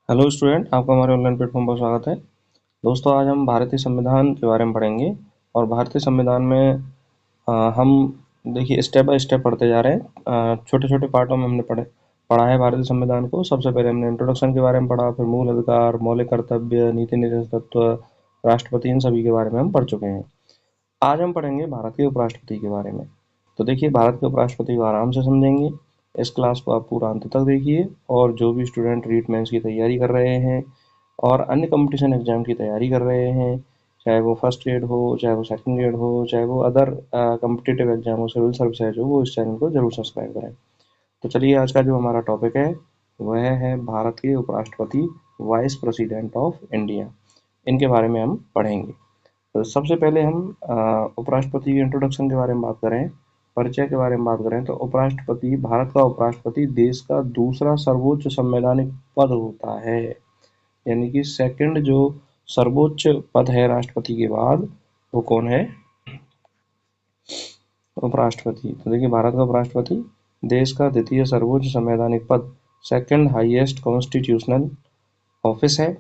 Hello student, आपका हमारे online platform पर स्वागत है। दोस्तों, आज हम भारतीय संविधान के बारे में पढ़ेंगे। और भारतीय संविधान में हम देखिए स्टेप बाय स्टेप पढ़ते जा रहे हैं। छोटे छोटे पार्टों में हमने पढ़ा है भारतीय संविधान को। सबसे पहले हमने इंट्रोडक्शन के बारे में पढ़ा, फिर मूल अधिकार, मौलिक कर्तव्य, नीति निर्देशक तत्व, राष्ट्रपति, इन सभी के बारे में हम पढ़ चुके हैं। आज हम पढ़ेंगे भारत के उपराष्ट्रपति के बारे में। तो देखिए, भारत के उपराष्ट्रपति को आराम से समझेंगे। इस क्लास को आप पूरा अंत तक देखिए। और जो भी स्टूडेंट रीट मेंस की तैयारी कर रहे हैं और अन्य कंपटीशन एग्जाम की तैयारी कर रहे हैं, चाहे वो फर्स्ट ग्रेड हो, चाहे वो सेकंड ग्रेड हो, चाहे वो अदर कम्पिटिटिव एग्जाम हो, सिविल सर्विसेज हो, वो इस चैनल को जरूर सब्सक्राइब करें। तो चलिए, आज का जो हमारा टॉपिक है वह है भारत के उपराष्ट्रपति, वाइस प्रेसिडेंट ऑफ इंडिया। इनके बारे में हम पढ़ेंगे। तो सबसे पहले हम उपराष्ट्रपति के इंट्रोडक्शन के बारे में बात करें, परिचय के बारे में बात करें, तो उपराष्ट्रपति, भारत का उपराष्ट्रपति देश का दूसरा सर्वोच्च संवैधानिक पद होता है। यानी कि सेकंड जो सर्वोच्च पद है राष्ट्रपति के बाद, वो कौन है? उपराष्ट्रपति। तो देखिए, भारत का उपराष्ट्रपति देश का द्वितीय सर्वोच्च संवैधानिक पद, सेकंड हाईएस्ट कॉन्स्टिट्यूशनल ऑफिस है।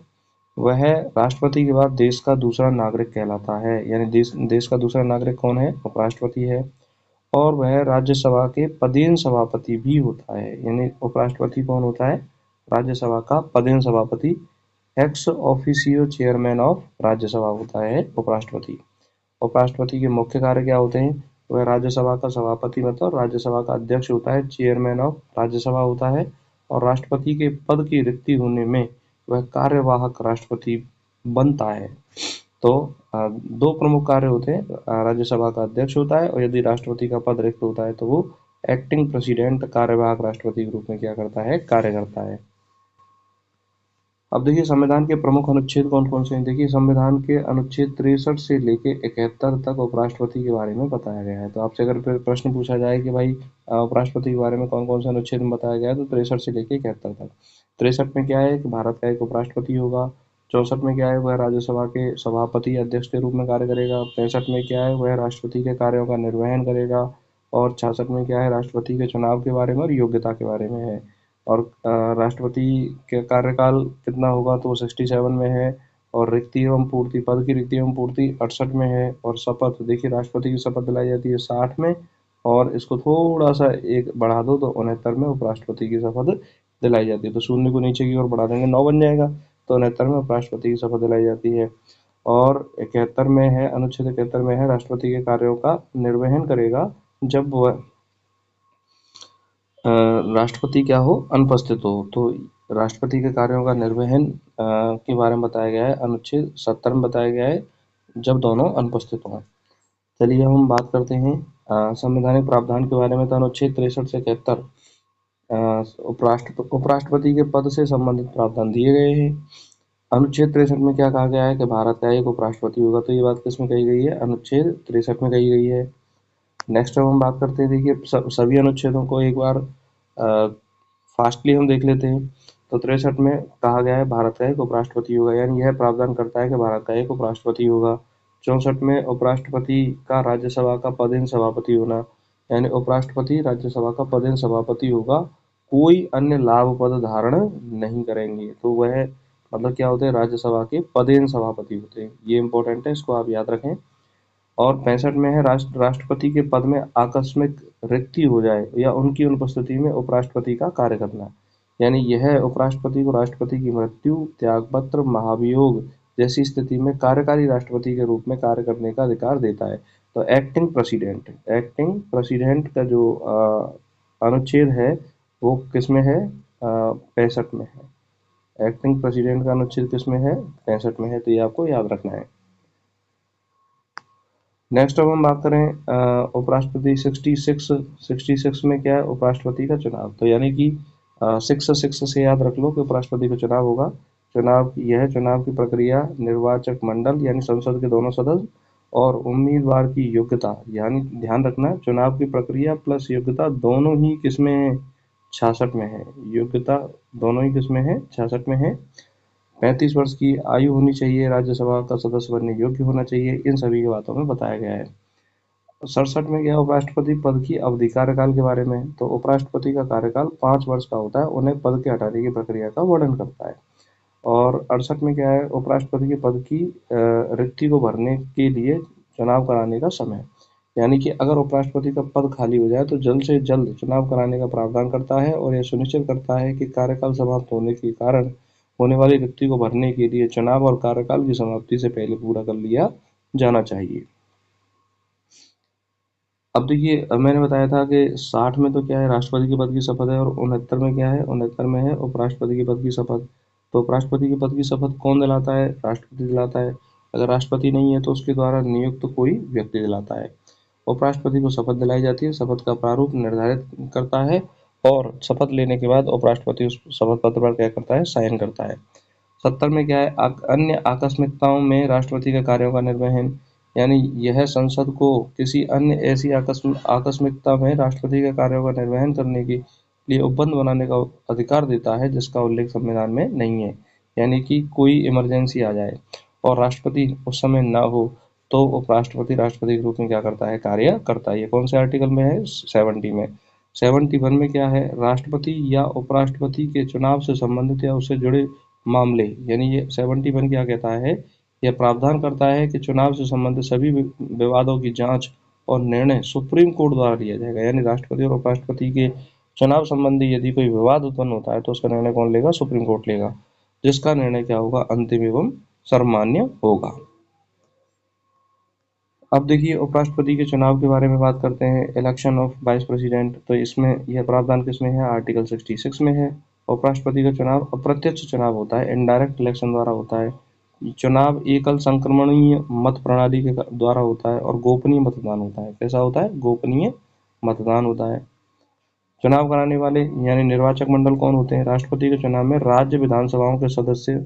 वह राष्ट्रपति के बाद देश का दूसरा नागरिक कहलाता है। यानी देश का दूसरा नागरिक कौन है? उपराष्ट्रपति है। और वह राज्यसभा के पदेन सभापति भी होता है। यानी उपराष्ट्रपति कौन होता है? राज्यसभा का पदेन सभापति, ex officio chairman of Rajya Sabha होता है उपराष्ट्रपति। उपराष्ट्रपति के मुख्य कार्य क्या होते हैं? वह राज्यसभा का सभापति मतलब राज्यसभा का अध्यक्ष होता है, चेयरमैन ऑफ राज्यसभा होता है। और राष्ट्रपति के पद की रिक्ति होने में वह कार्यवाहक राष्ट्रपति बनता है। तो दो प्रमुख कार्य होते हैं। राज्यसभा का अध्यक्ष होता है, और यदि राष्ट्रपति का पद रिक्त होता है तो वो एक्टिंग प्रेसिडेंट, कार्यवाहक राष्ट्रपति के रूप में क्या करता है? कार्य करता है। अब देखिए, संविधान के प्रमुख अनुच्छेद कौन कौन से हैं। देखिए, संविधान के अनुच्छेद 63 से लेके 71 तक उपराष्ट्रपति के बारे में बताया गया है। तो आपसे अगर प्रश्न पूछा जाए कि भाई उपराष्ट्रपति के बारे में कौन कौन से अनुच्छेद में बताया गया है, तो 63 से लेके 71 तक। 63 में क्या है कि भारत का एक उपराष्ट्रपति होगा। 64 में क्या है? वह राज्यसभा के सभापति, अध्यक्ष के रूप में कार्य करेगा। 65 में क्या है? वह राष्ट्रपति के कार्यों का निर्वहन करेगा। और 66 में क्या है? राष्ट्रपति के चुनाव के बारे में और योग्यता के बारे में है। और राष्ट्रपति के कार्यकाल कितना होगा, तो वो 67 में है। और रिक्ति एवं पूर्ति, पद की रिक्ति एवं पूर्ति 68 में है। और शपथ, देखिए, राष्ट्रपति की शपथ दिलाई जाती है 60 में। और इसको थोड़ा सा एक बढ़ा दो तो 69 में उपराष्ट्रपति की शपथ दिलाई जाती है। तो शून्य को नीचे की ओर बढ़ा देंगे, 9 बन जाएगा। तो 69 में उपराष्ट्रपति की शपथ दिलाई जाती है। और 71 में है, अनुच्छेद 71 में है, राष्ट्रपति के कार्यों का निर्वहन करेगा जब वह राष्ट्रपति क्या हो? अनुपस्थित हो। तो राष्ट्रपति के कार्यों का निर्वहन के बारे में बताया गया है, अनुच्छेद 70 में बताया गया है, जब दोनों अनुपस्थित हों। चलिए, हम बात करते हैं संवैधानिक प्रावधान के बारे में। तो अनुच्छेद 63 से 71 उपराष्ट्रपति के पद से संबंधित प्रावधान दिए गए हैं। अनुच्छेद 63 में क्या कहा गया है कि भारत का एक उपराष्ट्रपति होगा। तो ये बात किसमें कही गई है? अनुच्छेद 63 में कही गई है। नेक्स्ट अब हम बात करते हैं, देखिए, सभी अनुच्छेदों को एक बार फास्टली हम देख लेते हैं। तो 63 में कहा गया है भारत का एक उपराष्ट्रपति होगा, यानी यह प्रावधान करता है कि भारत का एक उपराष्ट्रपति होगा। 64 में उपराष्ट्रपति का राज्यसभा का पदेन सभापति होना, यानी उपराष्ट्रपति राज्यसभा का पदेन सभापति होगा, कोई अन्य लाभ पद धारण नहीं करेंगे। तो वह मतलब क्या होते हैं? राज्यसभा के पदेन सभापति होते हैं। ये इंपॉर्टेंट है, इसको आप याद रखें। और 65 में है राष्ट्रपति के पद में आकस्मिक रिक्ति हो जाए या उनकी अनुपस्थिति में उपराष्ट्रपति का कार्य करना। यानी यह उपराष्ट्रपति को राष्ट्रपति की मृत्यु, त्यागपत्र, महाभियोग जैसी स्थिति में कार्यकारी राष्ट्रपति के रूप में कार्य करने का अधिकार देता है। तो एक्टिंग प्रेसिडेंट का जो अनुच्छेद है वो किसमें है? 65 में है। एक्टिंग प्रेसिडेंट का अनुच्छेद किसमें है? 65 में है। तो ये आपको याद रखना है। नेक्स्ट अब हम बात करें उपराष्ट्रपति 66 में क्या है? उपराष्ट्रपति का चुनाव। तो यानी कि 6 से याद रख लो कि उपराष्ट्रपति का चुनाव होगा। चुनाव की प्रक्रिया निर्वाचक मंडल यानी संसद के दोनों सदस्य और उम्मीदवार की योग्यता, यानी ध्यान रखना, चुनाव की प्रक्रिया प्लस योग्यता दोनों ही किसमें है? 66 में है। योग्यता दोनों ही किसमें है? 66 में है। 35 वर्ष की आयु होनी चाहिए, राज्यसभा का सदस्य बनने योग्य होना चाहिए, इन सभी की बातों में बताया गया है। 67 में क्या? उपराष्ट्रपति पद की अवधि, कार्यकाल के बारे में। तो उपराष्ट्रपति का कार्यकाल 5 वर्ष का होता है, उन्हें पद के हटाने की प्रक्रिया का वर्णन करता है। और 68 में क्या है, उपराष्ट्रपति के पद की रिक्ति को भरने के लिए चुनाव कराने का समय। यानी कि अगर उपराष्ट्रपति का पद खाली हो जाए तो जल्द से जल्द चुनाव कराने का प्रावधान करता है और यह सुनिश्चित करता है कि कार्यकाल समाप्त होने के कारण होने वाली रिक्ति को भरने के लिए चुनाव और कार्यकाल की समाप्ति से पहले पूरा कर लिया जाना चाहिए। अब देखिए, मैंने बताया था कि 60 में तो क्या है, राष्ट्रपति के पद की शपथ है, और 69 में क्या है, 69 में है उपराष्ट्रपति के पद की शपथ। तो उपराष्ट्रपति के पद की शपथ कौन दिलाता है? राष्ट्रपति दिलाता है। अगर राष्ट्रपति नहीं है तो उसके द्वारा नियुक्त कोई व्यक्ति दिलाता है। उपराष्ट्रपति को शपथ दिलाई जाती है, शपथ का प्रारूप निर्धारित करता है और शपथ लेने के बाद उपराष्ट्रपति उस शपथ पत्र पर क्या करता है, साइन करता है। 70 में क्या है, अन्य आकस्मिकताओं में राष्ट्रपति के कार्यों का निर्वहन। यानी यह संसद को किसी अन्य ऐसी आकस्मिकता में राष्ट्रपति के कार्यों का निर्वहन करने के लिए उपबंध बनाने का अधिकार देता है जिसका उल्लेख संविधान में नहीं है। यानी कि कोई इमरजेंसी आ जाए और राष्ट्रपति उस समय ना हो तो उपराष्ट्रपति राष्ट्रपति के रूप में क्या करता है, कार्य करता है। ये कौन से आर्टिकल में है? 70 में। 71 में क्या है, राष्ट्रपति या उपराष्ट्रपति के चुनाव से संबंधित या उससे जुड़े मामले। यानी ये 71 क्या कहता है, यह प्रावधान करता है कि चुनाव से संबंधित सभी विवादों की जांच और निर्णय सुप्रीम कोर्ट द्वारा लिया जाएगा। यानी राष्ट्रपति और उपराष्ट्रपति के चुनाव संबंधी यदि कोई विवाद उत्पन्न होता है तो उसका निर्णय कौन लेगा? सुप्रीम कोर्ट लेगा, जिसका निर्णय क्या होगा? अंतिम एवं सर्वमान्य होगा। अब देखिए, उपराष्ट्रपति के चुनाव के बारे में बात करते हैं। इलेक्शन ऑफ वाइस प्रेसिडेंट, तो इसमें यह प्रावधान किसमें है? आर्टिकल 66 में है। उपराष्ट्रपति का चुनाव अप्रत्यक्ष चुनाव होता है, इनडायरेक्ट इलेक्शन द्वारा होता है। चुनाव एकल संक्रमणीय मत प्रणाली के द्वारा होता है और गोपनीय मतदान होता है। कैसा होता है? गोपनीय मतदान होता है। चुनाव कराने वाले यानी निर्वाचक मंडल कौन होते हैं? राष्ट्रपति के चुनाव में राज्य विधानसभाओं के सदस्य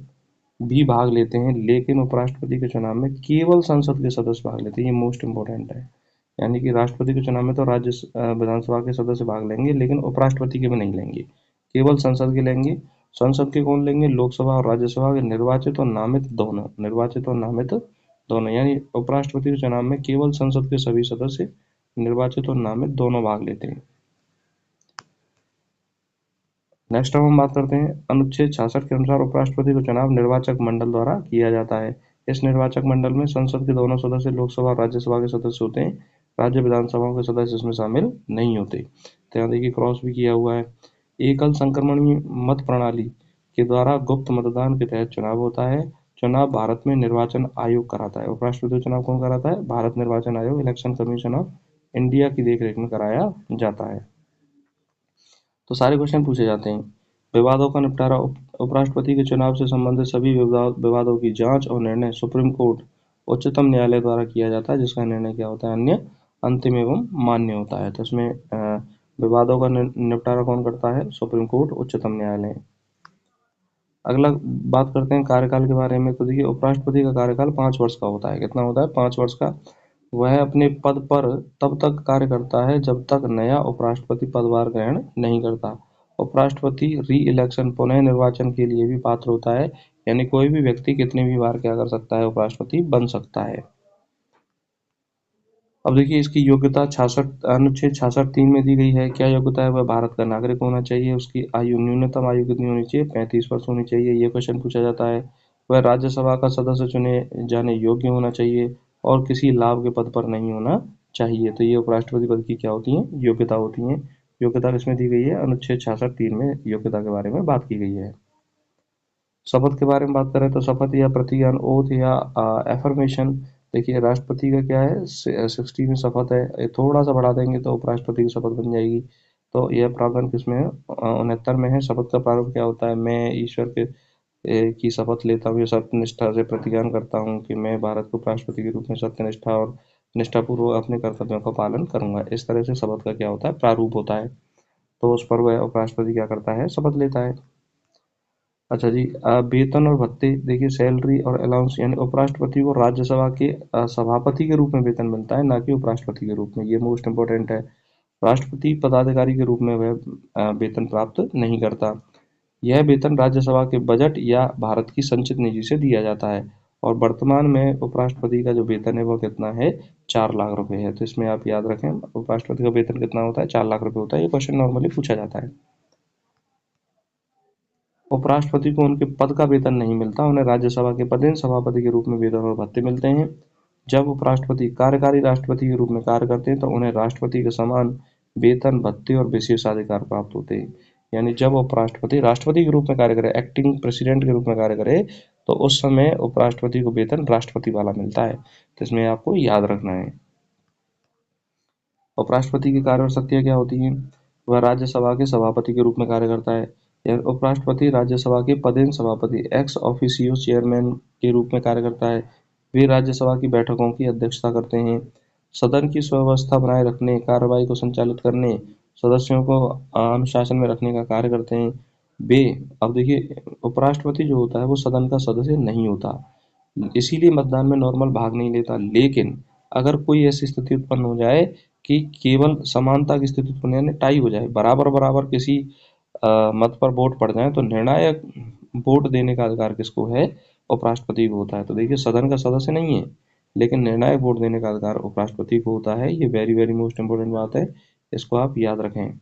भी भाग लेते हैं, लेकिन उपराष्ट्रपति के चुनाव में केवल संसद के सदस्य भाग लेते हैं। ये मोस्ट इम्पोर्टेंट है। यानी कि राष्ट्रपति के चुनाव में तो राज्य विधानसभा के सदस्य भाग लेंगे, लेकिन उपराष्ट्रपति के भी नहीं लेंगे, केवल संसद के लेंगे। संसद के कौन लेंगे? लोकसभा और राज्यसभा के निर्वाचित और नामित दोनों, निर्वाचित और नामित दोनों। यानी उपराष्ट्रपति के चुनाव में केवल संसद के सभी सदस्य, निर्वाचित और नामित दोनों भाग लेते हैं। नेक्स्ट अब हम बात करते हैं अनुच्छेद 66 के अनुसार उपराष्ट्रपति का चुनाव निर्वाचक मंडल द्वारा किया जाता है। इस निर्वाचक मंडल में संसद के दोनों सदस्य लोकसभा और राज्यसभा के सदस्य होते हैं। राज्य विधानसभाओं के सदस्य इसमें शामिल नहीं होते। तो यहाँ देखिए क्रॉस भी किया हुआ है। एकल संक्रमणीय मत प्रणाली के द्वारा गुप्त मतदान के तहत चुनाव होता है। चुनाव भारत में निर्वाचन आयोग कराता है। उपराष्ट्रपति का चुनाव कौन कराता है? भारत निर्वाचन आयोग, इलेक्शन कमीशन ऑफ इंडिया की देखरेख में कराया जाता है। तो सारे क्वेश्चन पूछे जाते हैं। विवादों का निपटारा, उपराष्ट्रपति के चुनाव से संबंधित सभी विवादों की जांच और निर्णय सुप्रीम कोर्ट, उच्चतम न्यायालय द्वारा किया जाता है, जिसका निर्णय क्या होता है? अन्य अंतिम एवं मान्य होता है। तो इसमें विवादों का निपटारा कौन करता है? सुप्रीम कोर्ट, उच्चतम न्यायालय। अगला बात करते हैं कार्यकाल के बारे में। तो देखिए, उपराष्ट्रपति का कार्यकाल 5 वर्ष का होता है। कितना होता है? 5 वर्ष का। वह अपने पद पर तब तक कार्य करता है जब तक नया उपराष्ट्रपति पदभार ग्रहण नहीं करता। उपराष्ट्रपति री इलेक्शन, पुनः निर्वाचन के लिए भी पात्र होता है। यानी कोई भी व्यक्ति कितनी भी बार क्या कर सकता है? उपराष्ट्रपति बन सकता है। अब देखिए, इसकी योग्यता 66 अनुच्छेद 66(3) में दी गई है। क्या योग्यता है? वह भारत का नागरिक होना चाहिए। उसकी आयु, न्यूनतम आयु कितनी होनी चाहिए? 35 वर्ष होनी चाहिए। ये क्वेश्चन पूछा जाता है। वह राज्यसभा का सदस्य चुने जाने योग्य होना चाहिए और किसी लाभ के पद पर नहीं होना चाहिए। तो ये उपराष्ट्रपति पद की क्या होती है? योग्यता होती है। योग्यता किसमें दी गई है? अनुच्छेद 66(3) में योग्यता के बारे में बात की गई है। शपथ के बारे में बात करें तो शपथ या प्रतिज्ञान, ओथ या एफर्मेशन। देखिए, राष्ट्रपति का क्या है? 60 में शपथ है। ये थोड़ा सा बढ़ा देंगे तो उपराष्ट्रपति की शपथ बन जाएगी। तो यह प्रावधान किसमें है? 69 में है। शपथ का प्रारूप क्या होता है? मैं ईश्वर के की शपथ लेता हूँ, ये सत्यनिष्ठा से प्रतिज्ञान करता हूँ कि मैं भारत को उपराष्ट्रपति के रूप में सत्यनिष्ठा और निष्ठापूर्वक अपने कर्तव्यों का पालन करूंगा। इस तरह से शपथ का क्या होता है? प्रारूप होता है। तो उस पर वह उपराष्ट्रपति क्या करता है? शपथ लेता है। अच्छा जी, वेतन और भत्ते। देखिए, सैलरी और अलाउंस, यानी उपराष्ट्रपति को राज्यसभा के सभापति के रूप में वेतन मिलता है, ना कि उपराष्ट्रपति के रूप में। ये मोस्ट इम्पोर्टेंट है। राष्ट्रपति पदाधिकारी के रूप में वह वेतन प्राप्त नहीं करता। यह वेतन राज्यसभा के बजट या भारत की संचित निधि से दिया जाता है। और वर्तमान में उपराष्ट्रपति का जो वेतन है वो कितना है? 4 लाख रुपए है। तो इसमें आप याद रखें, उपराष्ट्रपति का वेतन कितना होता है? 4 लाख रुपए होता है। ये क्वेश्चन नॉर्मली पूछा जाता है। उपराष्ट्रपति को उनके पद का वेतन नहीं मिलता, उन्हें राज्यसभा के पदेन सभापति के रूप में वेतन और भत्ते मिलते हैं। जब उपराष्ट्रपति कार्यकारी राष्ट्रपति के रूप में कार्य करते हैं तो उन्हें राष्ट्रपति के समान वेतन, भत्ते और विशेषाधिकार प्राप्त होते हैं। यानी जब उपराष्ट्रपति राष्ट्रपति के रूप में कार्य करे, एक्टिंग प्रेसिडेंट के रूप में कार्य करे, तो उस समय उपराष्ट्रपति को वेतन राष्ट्रपति वाला मिलता है। तो इसमें आपको याद रखना है। उपराष्ट्रपति की कार्य और शक्तियाँ क्या होती हैं? वह राज्यसभा के सभापति के रूप में कार्य करता है। यह उपराष्ट्रपति राज्यसभा के पदेन सभापति एक्स ऑफिसियो चेयरमैन के रूप में कार्य करता है। वे राज्यसभा की बैठकों की अध्यक्षता करते हैं, सदन की सुव्यवस्था बनाए रखने, कार्रवाई को संचालित करने, सदस्यों को अनुशासन में रखने का कार्य करते हैं। वे अब देखिए, उपराष्ट्रपति जो होता है वो सदन का सदस्य नहीं होता, इसीलिए मतदान में नॉर्मल भाग नहीं लेता। लेकिन अगर कोई ऐसी स्थिति उत्पन्न हो जाए कि केवल समानता की स्थिति उत्पन्न यानी टाई हो जाए, बराबर बराबर किसी मत पर वोट पड़ जाए, तो निर्णायक वोट देने का अधिकार किसको है? उपराष्ट्रपति को होता है। तो देखिए, सदन का सदस्य नहीं है लेकिन निर्णायक वोट देने का अधिकार उपराष्ट्रपति को होता है। ये वेरी वेरी मोस्ट इंपोर्टेंट बात है, इसको आप याद रखें।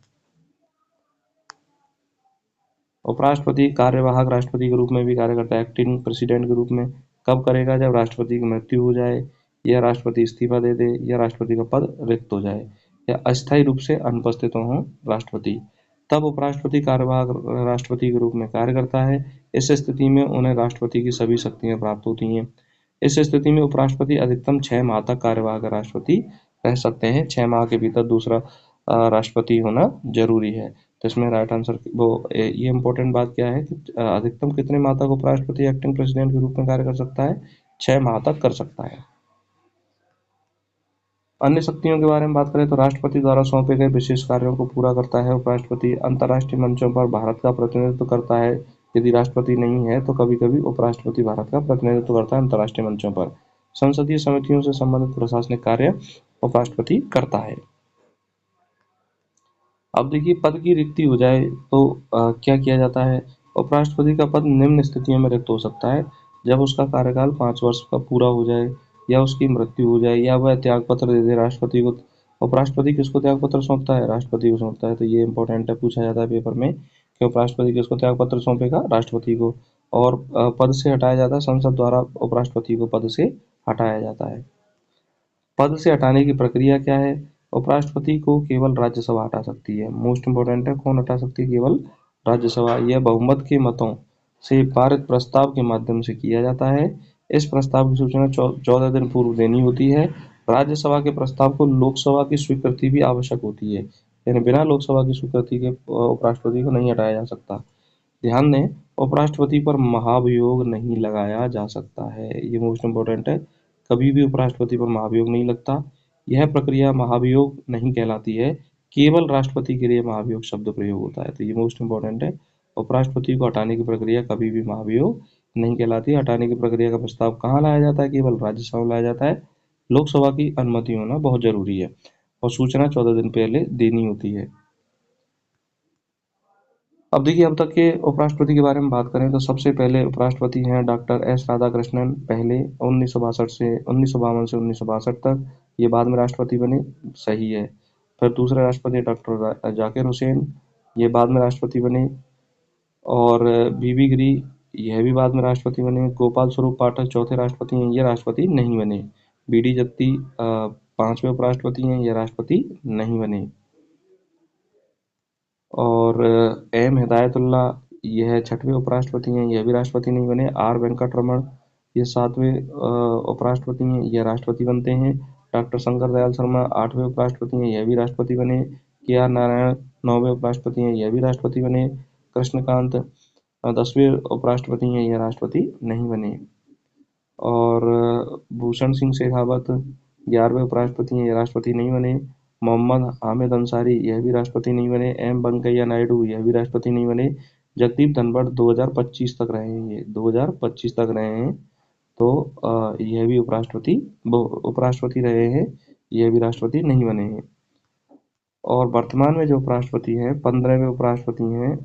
उपराष्ट्रपति कार्यवाहक राष्ट्रपति के रूप में भी कार्य करता है, एक्टिंग प्रेसिडेंट के रूप में। कब करेगा? जब राष्ट्रपति की मृत्यु हो जाए, या राष्ट्रपति इस्तीफा दे दे, या राष्ट्रपति का पद रिक्त हो जाए, या अस्थायी रूप से अनुपस्थित हो राष्ट्रपति, तब उपराष्ट्रपति कार्यवाहक राष्ट्रपति के रूप में कार्य करता है। इस स्थिति में उन्हें राष्ट्रपति की सभी शक्तियां प्राप्त होती हैं। इस स्थिति में उपराष्ट्रपति अधिकतम 6 माह तक कार्यवाहक राष्ट्रपति रह सकते हैं। 6 माह के भीतर दूसरा राष्ट्रपति होना जरूरी है। तो इसमें राइट आंसर ये इंपॉर्टेंट बात क्या है कि अधिकतम कितने माह तक उपराष्ट्रपति एक्टिंग प्रेसिडेंट के रूप में कार्य कर सकता है? 6 माह तक कर सकता है। अन्य शक्तियों के बारे में बात करें तो राष्ट्रपति द्वारा सौंपे गए विशेष कार्यों को पूरा करता है उपराष्ट्रपति। अंतर्राष्ट्रीय मंचों पर भारत का प्रतिनिधित्व करता है। यदि राष्ट्रपति नहीं है तो कभी कभी उपराष्ट्रपति भारत का प्रतिनिधित्व करता है अंतर्राष्ट्रीय मंचों पर। संसदीय समितियों से संबंधित प्रशासनिक कार्य उपराष्ट्रपति करता है। अब देखिए, पद की रिक्ति हो जाए तो क्या किया जाता है? उपराष्ट्रपति का पद निम्न स्थितियों में रिक्त हो सकता है: जब उसका कार्यकाल 5 वर्ष का पूरा हो जाए, या उसकी मृत्यु हो जाए, या वह त्यागपत्र दे दे राष्ट्रपति को। उपराष्ट्रपति किसको त्यागपत्र सौंपता है? राष्ट्रपति को सौंपता है। तो ये इंपॉर्टेंट है, पूछा जाता है पेपर में कि उपराष्ट्रपति किसको त्यागपत्र सौंपेगा? राष्ट्रपति को। और पद से हटाया जाता है, संसद द्वारा उपराष्ट्रपति को पद से हटाया जाता है। पद से हटाने की प्रक्रिया क्या है? उपराष्ट्रपति को केवल राज्यसभा हटा सकती है। मोस्ट इंपोर्टेंट है, कौन हटा सकती है? केवल राज्यसभा। यह बहुमत के मतों से पारित प्रस्ताव के माध्यम से किया जाता है। इस प्रस्ताव की सूचना 14 दिन पूर्व देनी होती है। राज्यसभा के प्रस्ताव को लोकसभा की स्वीकृति भी आवश्यक होती है, यानी बिना लोकसभा की स्वीकृति के उपराष्ट्रपति को नहीं हटाया जा सकता। ध्यान दें, उपराष्ट्रपति पर महाभियोग नहीं लगाया जा सकता है। ये मोस्ट इंपोर्टेंट है, कभी भी उपराष्ट्रपति पर महाभियोग नहीं लगता। यह प्रक्रिया महाभियोग नहीं कहलाती है, केवल राष्ट्रपति के लिए महाभियोग शब्द प्रयोग होता है। तो ये मोस्ट इंपोर्टेंट है, उपराष्ट्रपति को हटाने की प्रक्रिया कभी भी महाभियोग नहीं कहलाती। हटाने की प्रक्रिया का प्रस्ताव कहाँ लाया जाता है? केवल राज्यसभा में लाया जाता है। लोकसभा की अनुमति होना बहुत जरूरी है, और सूचना 14 दिन पहले देनी होती है। अब देखिए, अब तक के उपराष्ट्रपति के बारे में बात करें तो सबसे पहले उपराष्ट्रपति हैं डॉक्टर एस राधाकृष्णन, पहले 1962 से 1952 तक। ये बाद में राष्ट्रपति बने, सही है। फिर दूसरे राष्ट्रपति डॉक्टर जाकिर हुसैन, ये बाद में राष्ट्रपति बने। और बीबी गिरी, यह भी बाद में राष्ट्रपति बने। गोपाल स्वरूप पाठक चौथे राष्ट्रपति हैं, ये राष्ट्रपति नहीं बने। बी डी जत्ती 5वें उपराष्ट्रपति हैं, ये राष्ट्रपति नहीं बने। और एम हिदायतुल्ला, यह 6वें उपराष्ट्रपति हैं, यह भी राष्ट्रपति नहीं बने। आर वेंकट रमन, ये 7वें उपराष्ट्रपति हैं, यह राष्ट्रपति बनते हैं। डॉक्टर शंकर दयाल शर्मा 8वें उपराष्ट्रपति हैं, यह भी राष्ट्रपति बने। के आर नारायण 9वें उपराष्ट्रपति हैं, यह भी राष्ट्रपति बने। कृष्णकांत 10वें उपराष्ट्रपति हैं, यह राष्ट्रपति नहीं बने। और भूषण सिंह शेखावत 11वें उपराष्ट्रपति हैं, यह राष्ट्रपति नहीं बने। मोहम्मद हामिद अंसारी, यह भी राष्ट्रपति नहीं बने। एम वेंकैया नायडू, यह भी राष्ट्रपति नहीं बने। जगदीप धनखड़ 2025 तक रहे हैं, ये 2025 तक रहे हैं। तो यह भी उपराष्ट्रपति रहे हैं, यह भी राष्ट्रपति नहीं बने हैं। और वर्तमान में जो उपराष्ट्रपति हैं, 15वें उपराष्ट्रपति हैं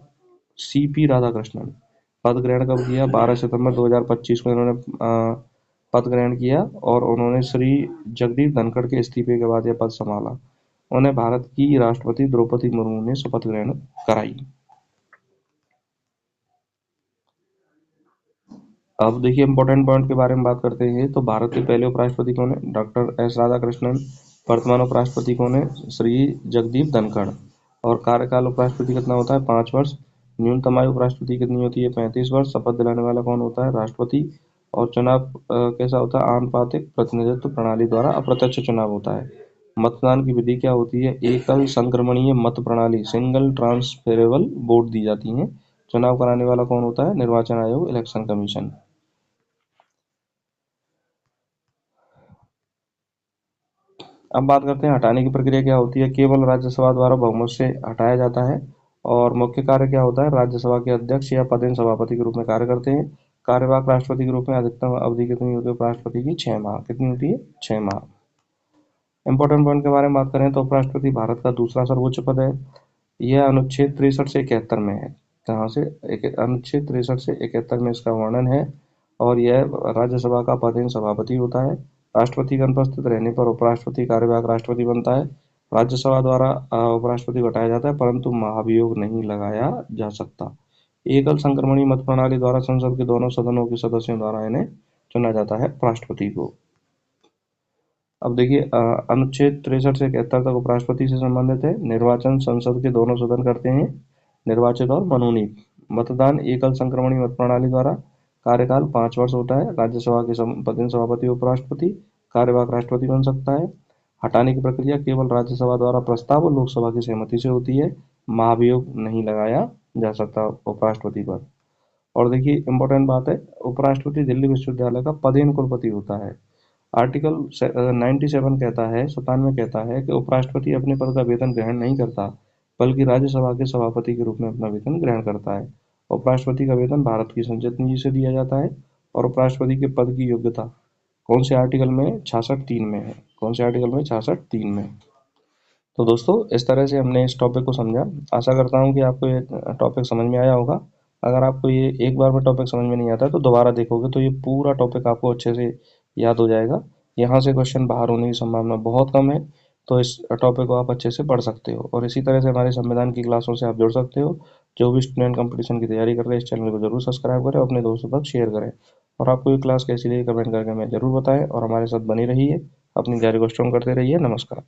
सीपी राधाकृष्णन। पद ग्रहण कब किया? 12 सितंबर 2025 को इन्होंने पद ग्रहण किया, और उन्होंने श्री जगदीप धनखड़ के इस्तीफे के बाद यह पद संभाला। उन्हें भारत की राष्ट्रपति द्रौपदी मुर्मू ने शपथ ग्रहण कराई। अब देखिए इंपॉर्टेंट पॉइंट के बारे में बात करते हैं। तो भारत के पहले उपराष्ट्रपति कौन है? Doctor S Radhakrishnan. वर्तमान उपराष्ट्रपति कौन है? श्री जगदीप धनखड़। और कार्यकाल उपराष्ट्रपति कितना होता है? 5 वर्ष। न्यूनतम आयु उपराष्ट्रपति कितनी होती है? 35 वर्ष। शपथ दिलाने वाला कौन होता है? राष्ट्रपति। और चुनाव कैसा होता है? आनुपातिक प्रतिनिधित्व प्रणाली द्वारा अप्रत्यक्ष चुनाव होता है। मतदान की विधि क्या होती है? एकल संक्रमणीय मत प्रणाली, सिंगल ट्रांसफरेबल वोट दी जाती है। चुनाव कराने वाला कौन होता है? निर्वाचन आयोग, इलेक्शन कमीशन। अब बात करते हैं हटाने की प्रक्रिया क्या होती है। केवल राज्यसभा द्वारा बहुमत से हटाया जाता है। और मुख्य कार्य क्या होता है? राज्यसभा के अध्यक्ष या पदेन सभापति के रूप में कार्य करते हैं। कार्यवाहक राष्ट्रपति के रूप में अधिकतम अवधि कितनी होती है उपराष्ट्रपति की? 6 माह। कितनी होती है? 6 माह। इंपॉर्टेंट पॉइंट के बारे में बात करें तो उपराष्ट्रपति भारत का दूसरा सर्वोच्च पद है। यह अनुच्छेद 63 से 71 में है। कहाँ से? अनुच्छेद 63 से 71 में इसका वर्णन है। और यह राज्यसभा का पदेन सभापति होता है। राष्ट्रपति के अनुपस्थित रहने पर उपराष्ट्रपति कार्यवाहक राष्ट्रपति बनता है। राज्यसभा द्वारा उपराष्ट्रपति को हटाया जाता है, परंतु महाभियोग नहीं लगाया जा सकता। एकल संक्रमणीय मत प्रणाली द्वारा संसद के दोनों सदनों के सदस्यों द्वारा इन्हें चुना जाता है, राष्ट्रपति को। अब देखिए अनुच्छेद 63 से 71 तक उपराष्ट्रपति से संबंधित है। निर्वाचन संसद के दोनों सदन करते हैं, निर्वाचित और मनोनीत। मतदान एकल संक्रमणीय मत प्रणाली द्वारा। कार्यकाल 5 वर्ष होता है। राज्यसभा के पदेन सभापति उपराष्ट्रपति। कार्यवाहक राष्ट्रपति बन सकता है। हटाने की प्रक्रिया केवल राज्यसभा द्वारा प्रस्ताव और लोकसभा की सहमति से होती है। महाभियोग नहीं लगाया जा सकता उपराष्ट्रपति पर। और देखिए इंपॉर्टेंट बात है, उपराष्ट्रपति दिल्ली विश्वविद्यालय का पदेन कुलपति होता है। आर्टिकल 97 कहता है 97 कहता है कि उपराष्ट्रपति अपने पद का वेतन ग्रहण नहीं करता, बल्कि राज्यसभा के सभापति के रूप में अपना वेतन ग्रहण करता है। उपराष्ट्रपति का वेतन भारत की संसद निधि से दिया जाता है। और उपराष्ट्रपति के पद की योग्यता कौन से आर्टिकल में? 66(3) में है। कौन से आर्टिकल में? 66(3) में। तो दोस्तों इस तरह से हमने इस टॉपिक को समझा। आशा करता हूँ कि आपको ये टॉपिक समझ में आया होगा। अगर आपको ये एक बार में टॉपिक समझ में नहीं आता है तो दोबारा देखोगे तो ये पूरा टॉपिक आपको अच्छे से याद हो जाएगा। यहाँ से क्वेश्चन बाहर होने की संभावना बहुत कम है। तो इस टॉपिक को आप अच्छे से पढ़ सकते हो। और इसी तरह से हमारे संविधान की क्लासों से आप जुड़ सकते हो। जो भी स्टूडेंट कंपटीशन की तैयारी कर रहे हैं इस चैनल को जरूर सब्सक्राइब करें, अपने दोस्तों तक शेयर करें। और आपको ये क्लास कैसी लगी कमेंट करके हमें जरूर बताएं। और हमारे साथ बनी रहिए, अपनी तैयारी को स्ट्रॉन्ग करते रहिए। नमस्कार।